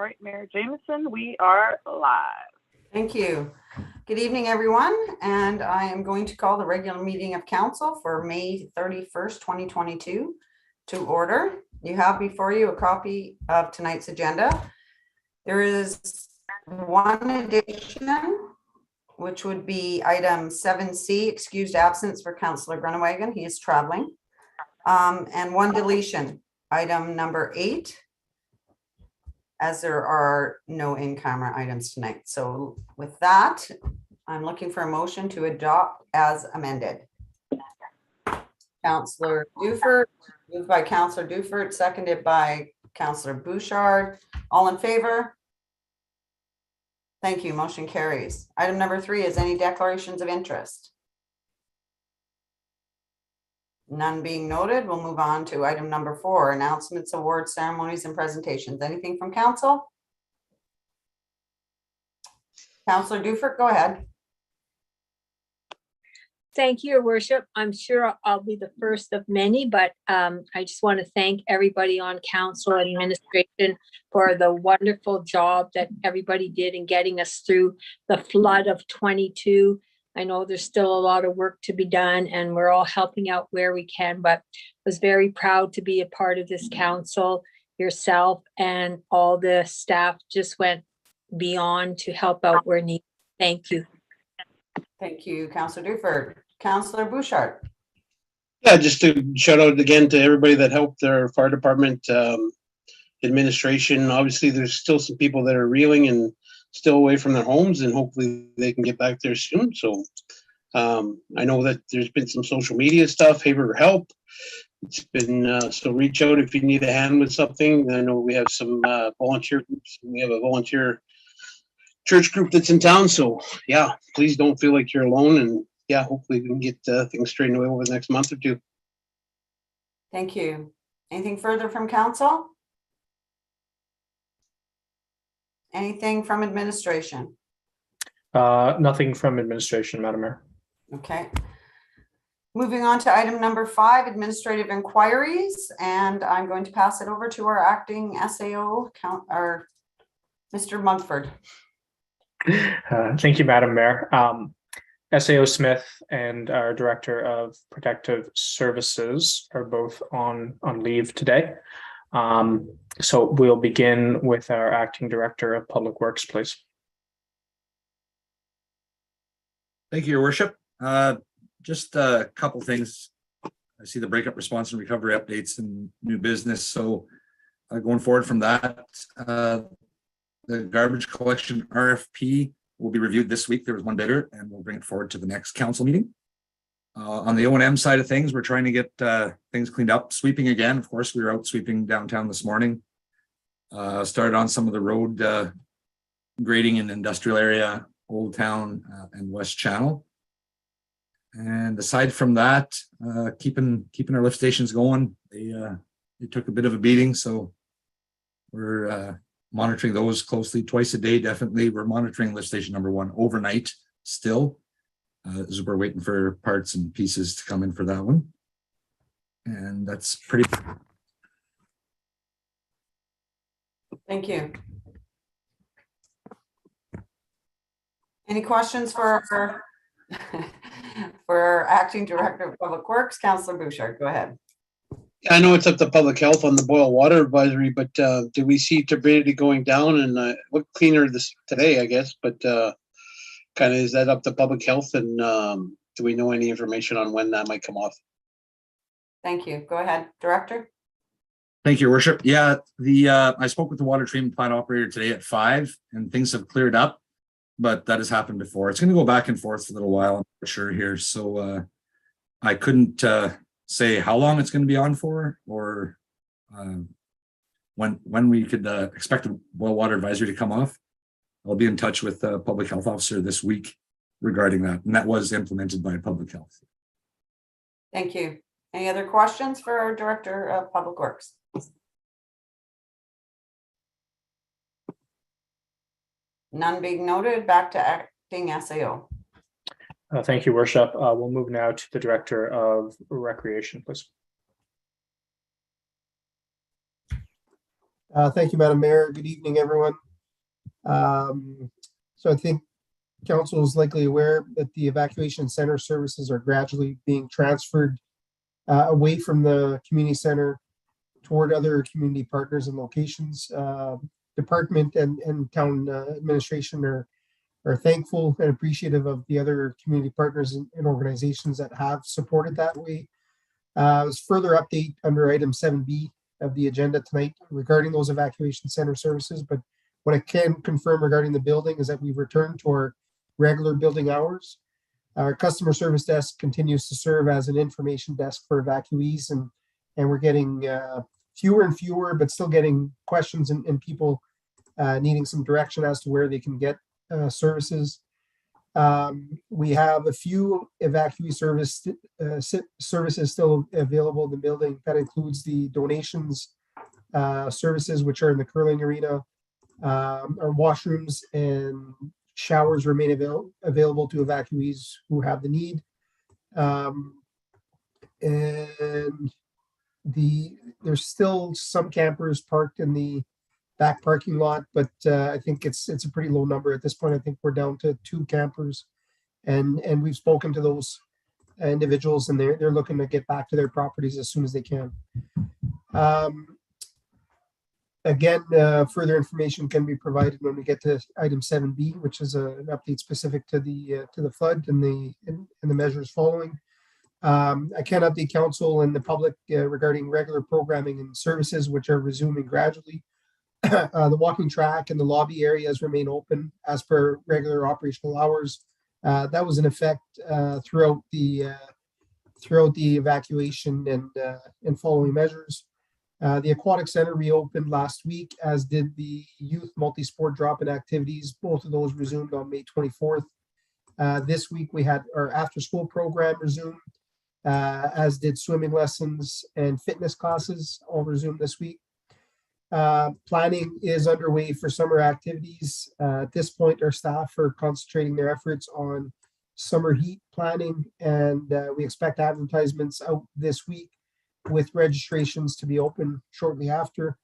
All right, Mayor Jameson, we are live. Thank you. Good evening, everyone. And I am going to call the regular meeting of council for May 31st, 2022 to order. You have before you a copy of tonight's agenda. There is one addition, which would be item 7C, excused absence for Councillor Grunewagen. He is traveling. And one deletion, item number 8. As there are no in-camera items tonight. So with that, I'm looking for a motion to adopt as amended. Councillor Dufert, moved by Councillor Dufert, seconded by Councillor Bouchard. All in favor? Thank you. Motion carries. Item number 3 is any declarations of interest? None being noted, we'll move on to item number 4, announcements, awards, ceremonies, and presentations. Anything from council? Councillor Dufert, go ahead. Thank you, Your Worship. I'm sure I'll be the first of many, but I just want to thank everybody on council and administration for the wonderful job that everybody did in getting us through the flood of 22. I know there's still a lot of work to be done and we're all helping out where we can, but I was very proud to be a part of this council. Yourself and all the staff just went beyond to help out where needed. Thank you. Thank you, Councillor Dufert. Councillor Bouchard. Yeah, just to shout out again to everybody that helped their fire department administration. Obviously, there's still some people that are reeling and still away from their homes, and hopefully they can get back there soon. So I know that there's been some social media stuff, Haver Help. It's been, so reach out if you need a hand with something. I know we have some volunteer groups. We have a volunteer church group that's in town. So yeah, please don't feel like you're alone. And yeah, hopefully we can get things straightened away over the next month or two. Thank you. Anything further from council? Anything from administration? Nothing from administration, Madam Mayor. Okay. Moving on to item number 5, administrative inquiries, and I'm going to pass it over to our acting SAO, Mr. Mugford. Thank you, Madam Mayor. SAO Smith and our Director of Protective Services are both on leave today. So we'll begin with our Acting Director of Public Works, please. Thank you, Your Worship. Just a couple things. I see the breakup response and recovery updates and new business. So going forward from that, the garbage collection RFP will be reviewed this week. There was one bidder and we'll bring it forward to the next council meeting. On the O&M side of things, we're trying to get things cleaned up. Sweeping again, of course, we were out sweeping downtown this morning. Started on some of the road grading in industrial area, Old Town and West Channel. And aside from that, keeping our lift stations going. They took a bit of a beating, so we're monitoring those closely twice a day. Definitely, we're monitoring lift station number 1 overnight still. As we're waiting for parts and pieces to come in for that one. And that's pretty. Thank you. Any questions for our Acting Director of Public Works, Councillor Bouchard? Go ahead. I know it's up to public health on the boil water advisory, but do we see turbidity going down and look cleaner this today, I guess, but kind of is that up to public health, and do we know any information on when that might come off? Thank you. Go ahead, Director. Thank you, Your Worship. Yeah, I spoke with the water treatment plant operator today at 5 and things have cleared up, but that has happened before. It's going to go back and forth for a little while, I'm for sure here. So I couldn't say how long it's going to be on for or when we could expect the boil water advisory to come off. I'll be in touch with the public health officer this week regarding that. And that was implemented by public health. Thank you. Any other questions for our Director of Public Works? None being noted, back to acting SAO. Thank you, Worship. We'll move now to the Director of Recreation, please. Thank you, Madam Mayor. Good evening, everyone. So I think council is likely aware that the evacuation center services are gradually being transferred away from the community center toward other community partners and locations. Department and town administration are thankful and appreciative of the other community partners and organizations that have supported that way. As further update under item 7B of the agenda tonight regarding those evacuation center services, but what I can confirm regarding the building is that we've returned to our regular building hours. Our customer service desk continues to serve as an information desk for evacuees, and we're getting fewer and fewer, but still getting questions and people needing some direction as to where they can get services. We have a few evacuee services still available in the building. That includes the donations services, which are in the curling arena. Our washrooms and showers remain available to evacuees who have the need. And there's still some campers parked in the back parking lot, but I think it's a pretty low number at this point. I think we're down to 2 campers, and we've spoken to those individuals, and they're looking to get back to their properties as soon as they can. Again, further information can be provided when we get to item 7B, which is an update specific to the flood and the measures following. I can update council and the public regarding regular programming and services, which are resuming gradually. The walking track and the lobby areas remain open as per regular operational hours. That was in effect throughout the evacuation and following measures. The aquatic center reopened last week, as did the youth multi-sport drop-in activities. Both of those resumed on May 24th. This week we had our after-school program resume, as did swimming lessons and fitness classes, all resumed this week. Planning is underway for summer activities. At this point, our staff are concentrating their efforts on summer heat planning, and we expect advertisements out this week with registrations to be open shortly after.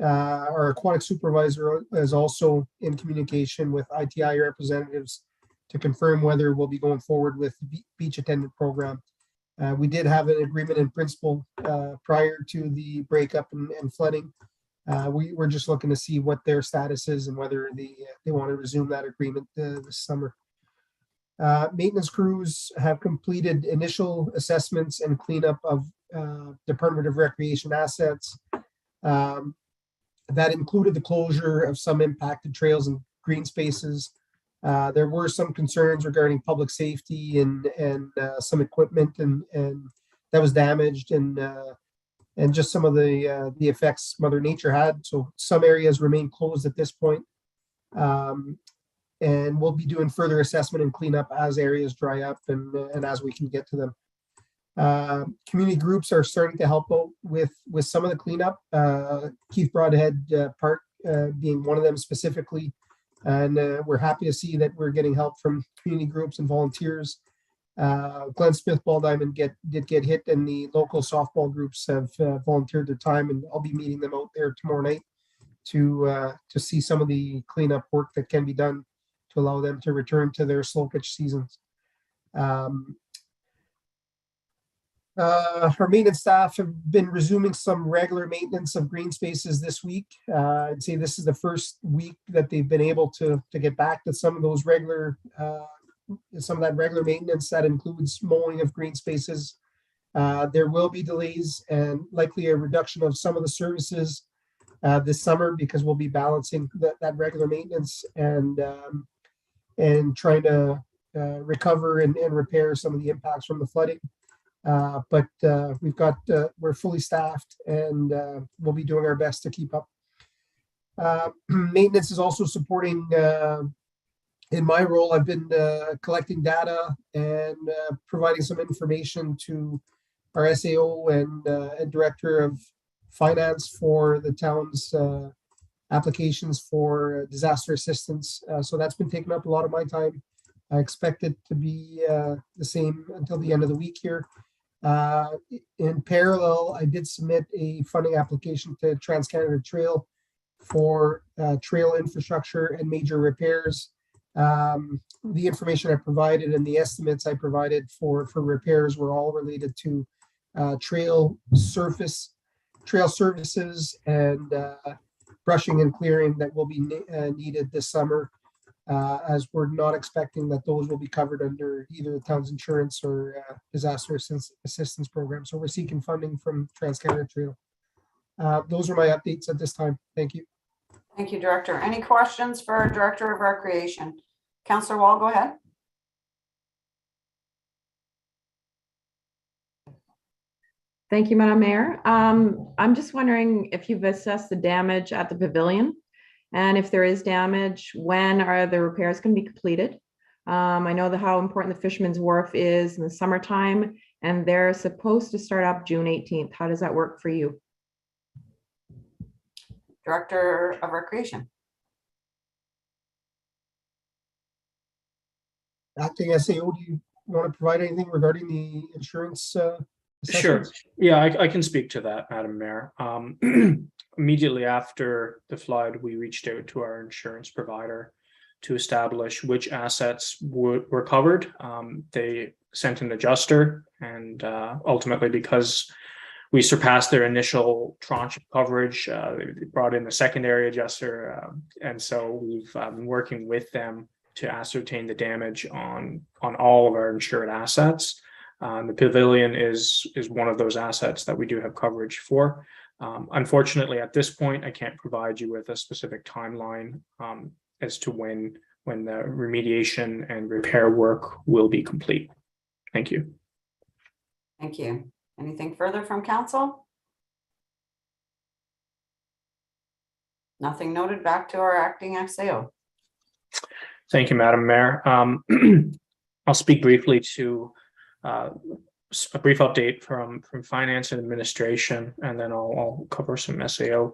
Our aquatic supervisor is also in communication with ITI representatives to confirm whether we'll be going forward with the beach attendant program. We did have an agreement in principle prior to the breakup and flooding. We're just looking to see what their status is and whether they want to resume that agreement this summer. Maintenance crews have completed initial assessments and cleanup of Department of Recreation assets. That included the closure of some impacted trails and green spaces. There were some concerns regarding public safety and some equipment and that was damaged, and just some of the effects Mother Nature had. So some areas remain closed at this point. And we'll be doing further assessment and cleanup as areas dry up and as we can get to them. Community groups are starting to help out with some of the cleanup. Keith Broadhead Park being one of them specifically. And we're happy to see that we're getting help from community groups and volunteers. Glen Smith Ball Diamond did get hit, and the local softball groups have volunteered their time, and I'll be meeting them out there tomorrow night to see some of the cleanup work that can be done to allow them to return to their slow pitch seasons. Our maintenance staff have been resuming some regular maintenance of green spaces this week. I'd say this is the first week that they've been able to get back to some of those regular, some of that regular maintenance that includes mowing of green spaces. There will be delays and likely a reduction of some of the services this summer, because we'll be balancing that regular maintenance and trying to recover and repair some of the impacts from the flooding. But we're fully staffed, and we'll be doing our best to keep up. Maintenance is also supporting, in my role, I've been collecting data and providing some information to our SAO and Director of Finance for the town's applications for disaster assistance. So that's been taking up a lot of my time. I expect it to be the same until the end of the week here. In parallel, I did submit a funding application to TransCanada Trail for trail infrastructure and major repairs. The information I provided and the estimates I provided for repairs were all related to trail services and brushing and clearing that will be needed this summer, as we're not expecting that those will be covered under either the town's insurance or disaster assistance program. So we're seeking funding from Trans-Canada Trail. Those are my updates at this time. Thank you. Thank you, Director. Any questions for our Director of Recreation? Councillor Wall, go ahead. Thank you, Madam Mayor. I'm just wondering if you've assessed the damage at the pavilion, and if there is damage, when are the repairs going to be completed? I know how important the Fisherman's Wharf is in the summertime, and they're supposed to start up June 18th. How does that work for you? Director of Recreation. Acting SAO, do you want to provide anything regarding the insurance? Sure. assessments? Yeah, I can speak to that, Madam Mayor. Immediately after the flood, we reached out to our insurance provider to establish which assets were covered. They sent an adjuster, and ultimately, because we surpassed their initial tranche of coverage, they brought in a secondary adjuster, and so we've been working with them to ascertain the damage on all of our insured assets. The pavilion is one of those assets that we do have coverage for. Unfortunately, at this point, I can't provide you with a specific timeline as to when the remediation and repair work will be complete. Thank you. Thank you. Anything further from council? Nothing noted. Back to our acting SAO. Thank you, Madam Mayor. I'll speak briefly to a brief update from Finance and Administration, and then I'll cover some SAO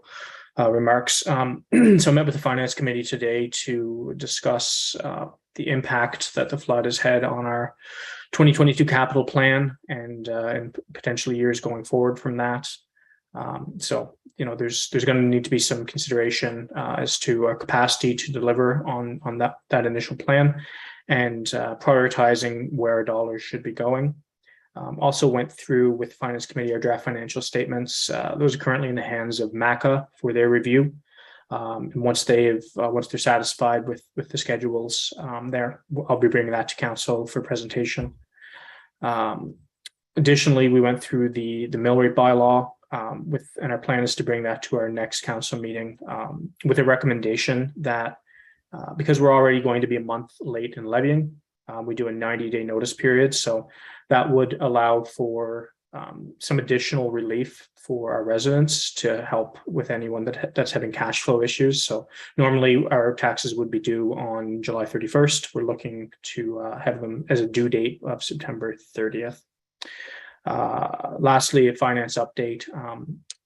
remarks. So I met with the Finance Committee today to discuss the impact that the flood has had on our 2022 capital plan and potentially years going forward from that. So, there's going to need to be some consideration as to our capacity to deliver on that initial plan, and prioritizing where our dollars should be going. Also went through with the Finance Committee our draft financial statements. Those are currently in the hands of MACA for their review. And once they're satisfied with the schedules there, I'll be bringing that to council for presentation. Additionally, we went through the mill rate bylaw and our plan is to bring that to our next council meeting with a recommendation that because we're already going to be a month late in levying, we do a 90-day notice period. So that would allow for some additional relief for our residents to help with anyone that's having cash flow issues. So normally our taxes would be due on July 31st. We're looking to have them as a due date of September 30th. Lastly, a finance update.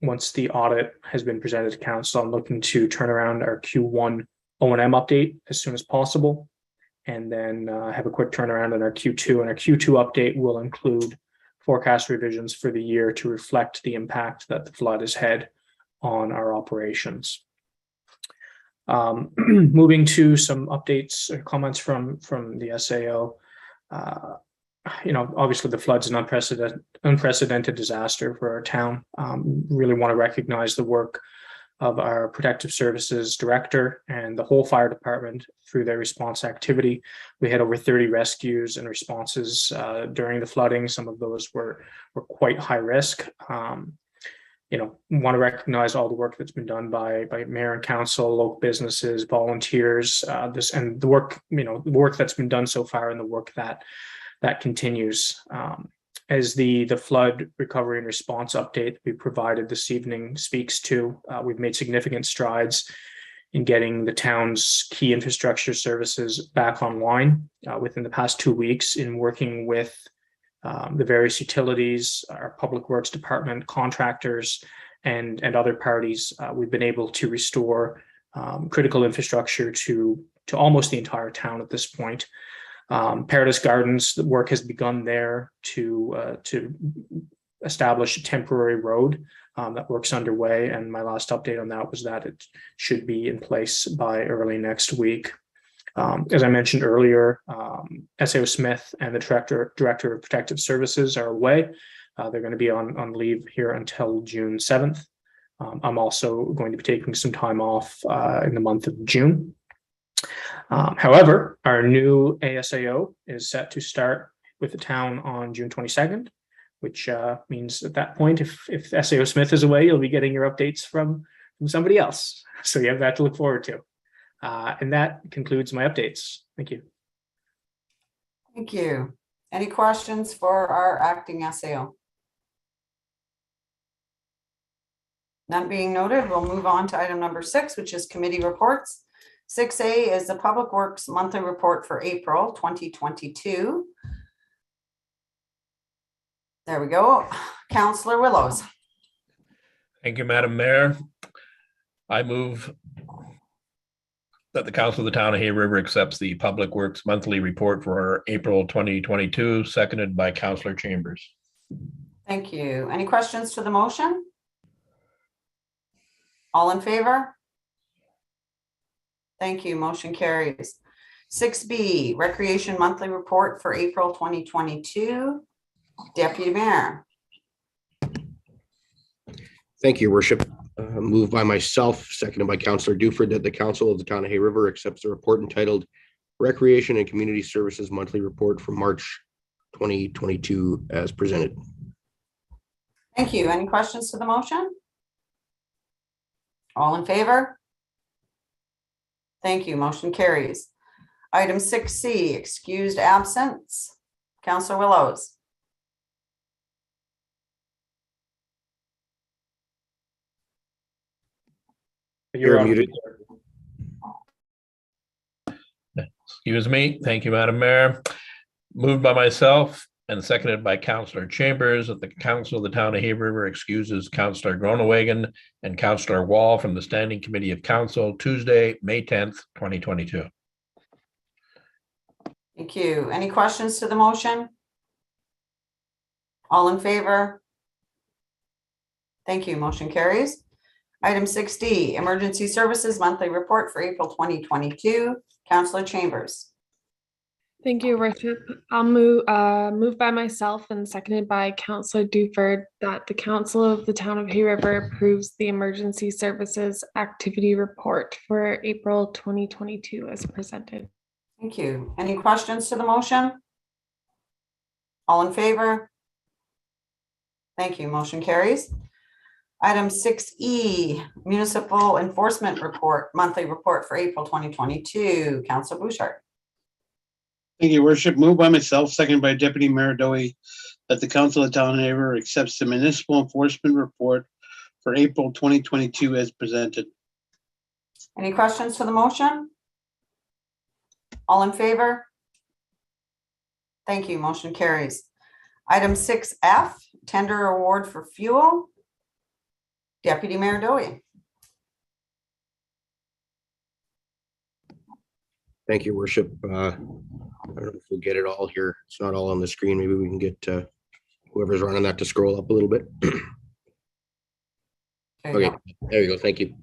Once the audit has been presented to council, I'm looking to turn around our Q1 O&M update as soon as possible, and then have a quick turnaround on our Q2. And our Q2 update will include forecast revisions for the year to reflect the impact that the flood has had on our operations. Moving to some updates or comments from the SAO. Obviously the flood's an unprecedented disaster for our town. Really want to recognize the work of our Protective Services Director and the whole fire department through their response activity. We had over 30 rescues and responses during the flooding. Some of those were quite high risk. Want to recognize all the work that's been done by mayor and council, local businesses, volunteers, the work that's been done so far and the work that continues. As the flood recovery and response update we provided this evening speaks to, we've made significant strides in getting the town's key infrastructure services back online within the past 2 weeks, in working with the various utilities, our public works department, contractors, and other parties. We've been able to restore critical infrastructure to almost the entire town at this point. Paradise Gardens, the work has begun there to establish a temporary road That work's underway, and my last update on that was that it should be in place by early next week. As I mentioned earlier, SAO Smith and the Director of Protective Services are away. They're going to be on leave here until June 7th. I'm also going to be taking some time off in the month of June. However, our new ASAO is set to start with the town on June 22nd, which means at that point, if SAO Smith is away, you'll be getting your updates from somebody else. So you have that to look forward to. And that concludes my updates. Thank you. Thank you. Any questions for our acting SAO? None being noted, we'll move on to item number 6, which is committee reports. 6A is the Public Works Monthly Report for April 2022. There we go. Councillor Willows. Thank you, Madam Mayor. I move that the Council of the Town of Hay River accepts the Public Works Monthly Report for April 2022, seconded by Councillor Chambers. Thank you. Any questions to the motion? All in favor? Thank you. Motion carries. 6B, Recreation Monthly Report for April 2022. Deputy Mayor. Thank you, Your Worship. Moved by myself, seconded by Councillor Duford, that the Council of the Town of Hay River accepts the report entitled Recreation and Community Services Monthly Report for March 2022 as presented. Thank you. Any questions to the motion? All in favor? Thank you. Motion carries. Item 6C, excused absence. Councillor Willows. You're muted. Excuse me. Thank you, Madam Mayor. Moved by myself and seconded by Councillor Chambers that the Council of the Town of Hay River excuses Councillor Groenewegen and Councillor Wall from the Standing Committee of Council Tuesday, May 10th, 2022. Thank you. Any questions to the motion? All in favor? Thank you. Motion carries. Item 6D, Emergency Services Monthly Report for April 2022. Councillor Chambers. Thank you, Worship. I'll move by myself and seconded by Councillor Duford that the Council of the Town of Hay River approves the Emergency Services Activity Report for April 2022 as presented. Thank you. Any questions to the motion? All in favor? Thank you. Motion carries. Item 6E, Municipal Enforcement Report, Monthly Report for April 2022. Councillor Bouchard. Thank you, Worship. Moved by myself, seconded by Deputy Mayor Dowie, that the Council of the Town of Hay River accepts the Municipal Enforcement Report for April 2022 as presented. Any questions to the motion? All in favor? Thank you. Motion carries. Item 6F, Tender Award for Fuel. Deputy Mayor Dowie. Thank you, Worship. I don't know if we'll get it all here. It's not all on the screen. Maybe we can get whoever's running that to scroll up a little bit. Okay, there you go. Thank you.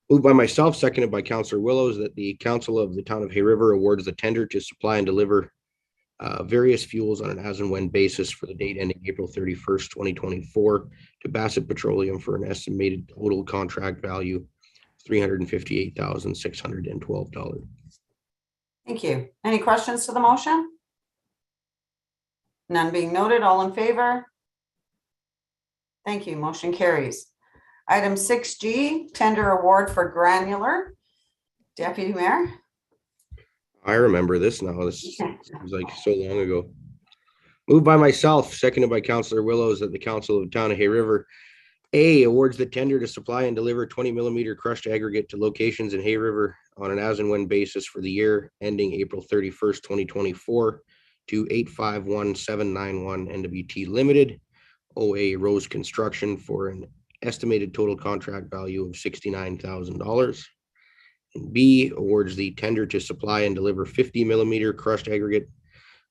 Moved by myself, seconded by Councillor Willows, that the Council of the Town of Hay River awards the tender to supply and deliver various fuels on an as and when basis for the date ending April 31st, 2024 to Bassett Petroleum for an estimated total contract value $358,612. Thank you. Any questions to the motion? None being noted. All in favor? Thank you. Motion carries. Item 6G, Tender Award for Granular. Deputy Mayor. I remember this now. This was like so long ago. Moved by myself, seconded by Councillor Willows, that the Council of the Town of Hay River A, awards the tender to supply and deliver 20 millimeter crushed aggregate to locations in Hay River on an as and when basis for the year ending April 31st, 2024 to 851791 NWT Limited, OA Rose Construction for an estimated total contract value of $69,000. And B, awards the tender to supply and deliver 50 millimeter crushed aggregate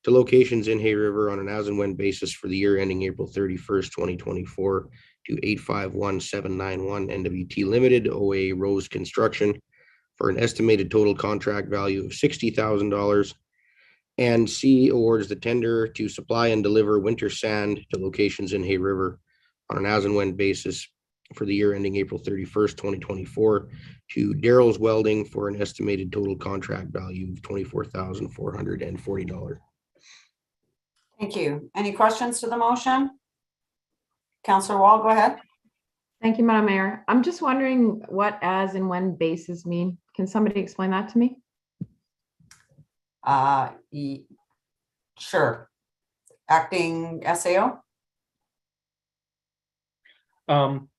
to locations in Hay River on an as and when basis for the year ending April 31st, 2024 to 851791 NWT Limited, OA Rose Construction, for an estimated total contract value of $60,000. And C, awards the tender to supply and deliver winter sand to locations in Hay River on an as and when basis for the year ending April 31st, 2024 to Darrell's Welding for an estimated total contract value of $24,440. Thank you. Any questions to the motion? Councillor Wall, go ahead. Thank you, Madam Mayor. I'm just wondering what as and when basis mean. Can somebody explain that to me? Sure. Acting SAO?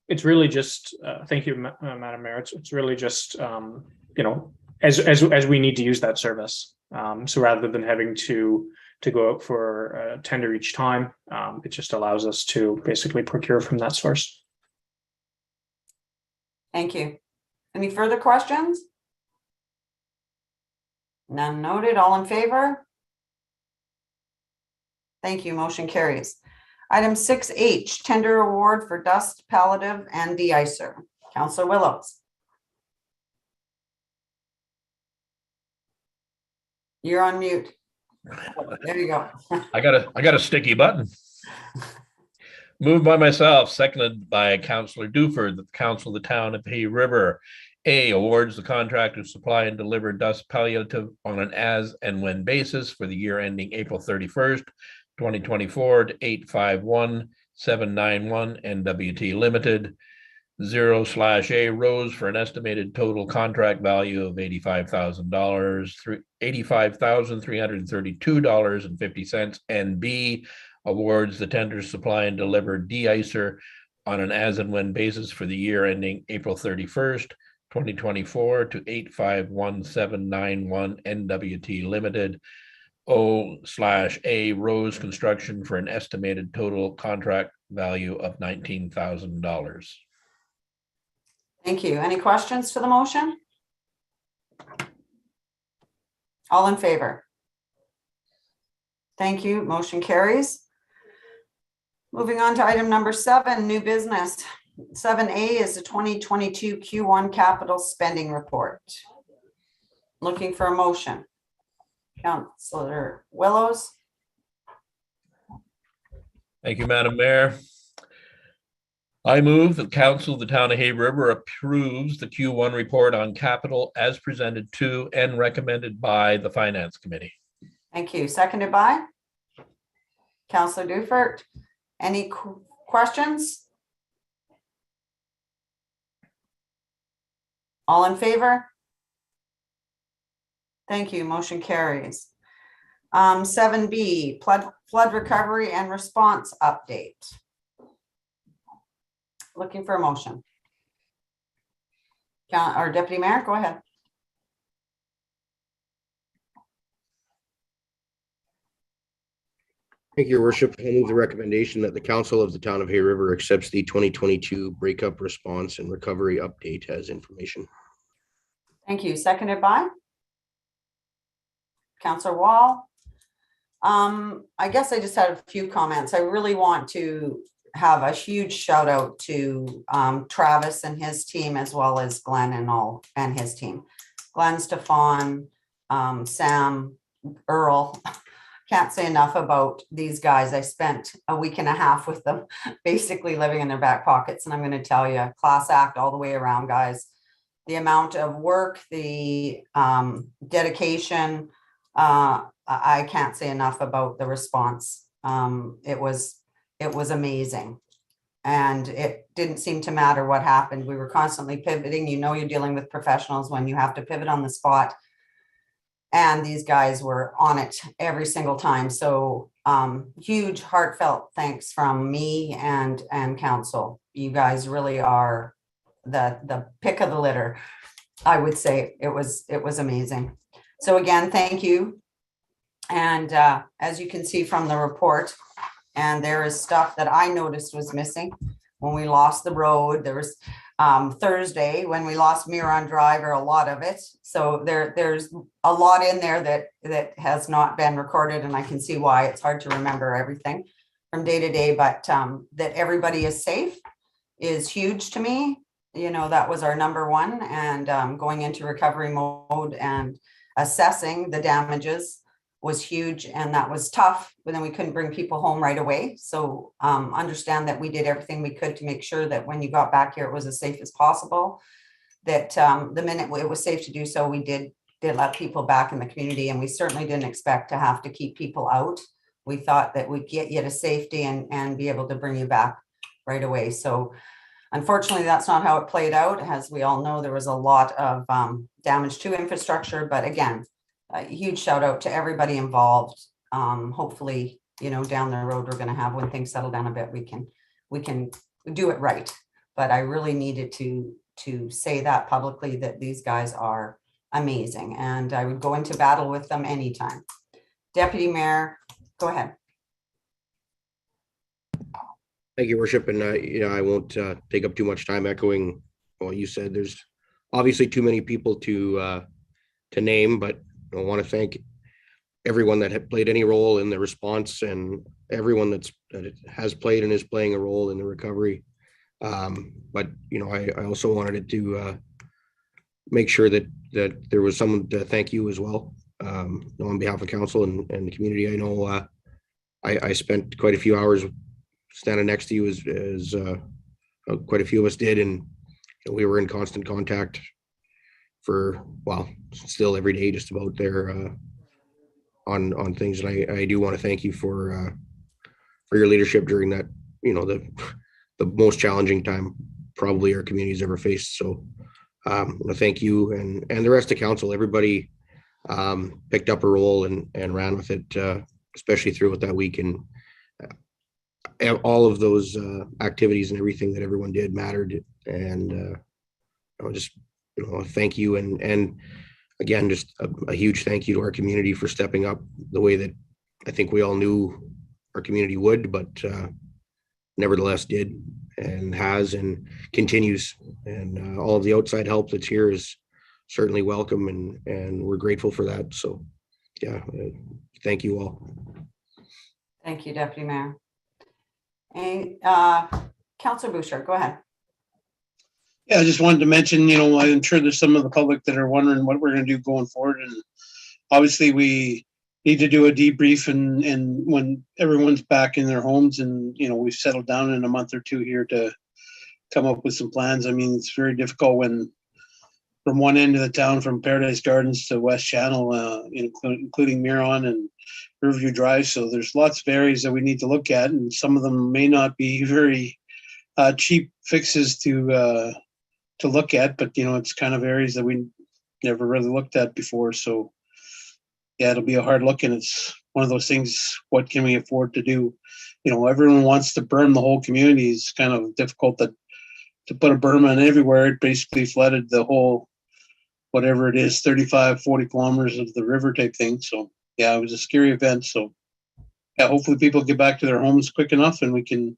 It's really just, thank you, Madam Mayor. It's really just, as we need to use that service. So rather than having to go out for a tender each time, it just allows us to basically procure from that source. Thank you. Any further questions? None noted. All in favor? Thank you. Motion carries. Item 6H, tender award for dust palliative and de-icer. Councillor Willows. You're on mute. There you go. I got a sticky button. Moved by myself, seconded by Councillor Duford, that the council of the town of Hay River A, awards the contract to supply and deliver dust palliative on an as and when basis for the year ending April 31st, 2024 to 851791 NWT Limited, 0/A Rose for an estimated total contract value of $85,000, $85,332.50, and B, awards the tender supply and deliver de-icer on an as and when basis for the year ending April 31st, 2024 to 851791 NWT Limited, O/A Rose Construction for an estimated total contract value of $19,000. Thank you. Any questions to the motion? All in favor? Thank you. Motion carries. Moving on to item number 7, new business. 7A is the 2022 Q1 capital spending report. Looking for a motion. Councillor Willows. Thank you, Madam Mayor. I move that council of the town of Hay River approves the Q1 report on capital as presented to and recommended by the Finance Committee. Thank you. Seconded by Councillor Dufert. Any questions? All in favor? Thank you. Motion carries. 7B, flood recovery and response update. Looking for a motion. Our Deputy Mayor, go ahead. Thank you, Your Worship. I move the recommendation that the council of the town of Hay River accepts the 2022 breakup response and recovery update as information. Thank you. Seconded by Councillor Wall. I guess I just had a few comments. I really want to have a huge shout out to Travis and his team, as well as Glenn and his team. Glenn, Stefan, Sam, Earl. Can't say enough about these guys. I spent a week and a half with them, basically living in their back pockets. And I'm going to tell you, class act all the way around, guys. The amount of work, the dedication, I can't say enough about the response. It was amazing. And it didn't seem to matter what happened. We were constantly pivoting. You know, you're dealing with professionals when you have to pivot on the spot. And these guys were on it every single time. So huge heartfelt thanks from me and council. You guys really are the pick of the litter. I would say it was amazing. So again, thank you. And as you can see from the report, and there is stuff that I noticed was missing. when we lost the road. There was Thursday when we lost Miron Drive, or a lot of it. So there's a lot in there that has not been recorded, and I can see why it's hard to remember everything from day to day, but that everybody is safe is huge to me. You know, that was our number one, and going into recovery mode and assessing the damages was huge, and that was tough, but then we couldn't bring people home right away. So understand that we did everything we could to make sure that when you got back here, it was as safe as possible. That the minute it was safe to do so, we did let people back in the community, and we certainly didn't expect to have to keep people out. We thought that we'd get you to safety and be able to bring you back right away. So unfortunately, that's not how it played out. As we all know, there was a lot of damage to infrastructure, but again, a huge shout out to everybody involved. Hopefully, you know, down the road, we're going to have, when things settle down a bit, we can do it right. But I really needed to say that publicly, that these guys are amazing, and I would go into battle with them anytime. Deputy Mayor, go ahead. Thank you, Worship. And you know, I won't take up too much time echoing what you said. There's obviously too many people to name, but I want to thank everyone that had played any role in the response, and everyone that has played and is playing a role in the recovery. But you know, I also wanted to make sure that there was someone to thank you as well, on behalf of council and the community. I know I spent quite a few hours standing next to you, as quite a few of us did, and we were in constant contact for, well, still every day, just about there on things. And I do want to thank you for your leadership during that, you know, the most challenging time probably our community's ever faced. So thank you, and the rest of council. Everybody picked up a role and ran with it, especially throughout that week. And all of those activities and everything that everyone did mattered. And I'll just, you know, thank you. And again, just a huge thank you to our community for stepping up the way that I think we all knew our community would, but nevertheless did and has and continues. And all of the outside help that's here is certainly welcome, and we're grateful for that. So yeah, thank you all. Thank you, Deputy Mayor. And Councillor Bouchard, go ahead. Yeah, I just wanted to mention, you know, I'm sure there's some of the public that are wondering what we're going to do going forward. And obviously we need to do a debrief and when everyone's back in their homes and, you know, we've settled down in a month or two here to come up with some plans. I mean, it's very difficult when from one end of the town, from Paradise Gardens to West Channel, including Miron and Riverview Drive. So there's lots of areas that we need to look at, and some of them may not be very cheap fixes to look at, but you know, it's kind of areas that we never really looked at before. So yeah, it'll be a hard look, and it's one of those things, what can we afford to do? You know, everyone wants to berm the whole community. It's kind of difficult to put a berm on everywhere. It basically flooded the whole, whatever it is, 35, 40 kilometers of the river type thing. So yeah, it was a scary event. So yeah, hopefully people get back to their homes quick enough, and we can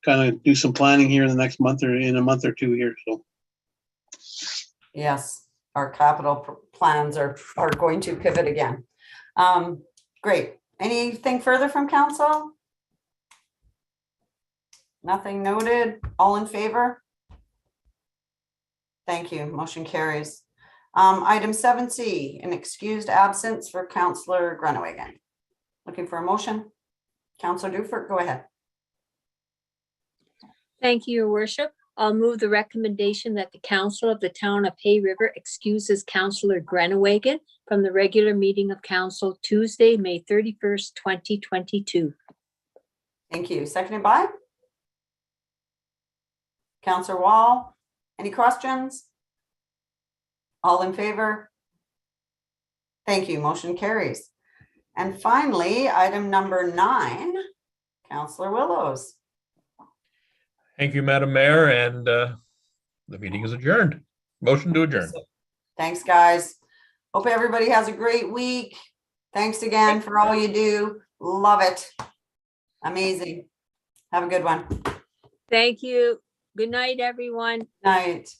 kind of do some planning here in the next month, or in a month or two here. So yes, our capital plans are going to pivot again. Great. Anything further from council? Nothing noted. All in favor? Thank you. Motion carries. Item 7C, an excused absence for Councillor Grunewagen. Looking for a motion. Councillor Dufert, go ahead. Thank you, Your Worship. I'll move the recommendation that the Council of the Town of Hay River excuses Councillor Grunewagen from the regular meeting of Council Tuesday, May 31st, 2022. Thank you. Seconded by Councillor Wall. Any questions? All in favor? Thank you. Motion carries. And finally, item number 9, Councillor Willows. Thank you, Madam Mayor, and the meeting is adjourned. Motion to adjourn. Thanks, guys. Hope everybody has a great week. Thanks again for all you do. Love it. Amazing. Have a good one. Thank you. Good night, everyone. Night.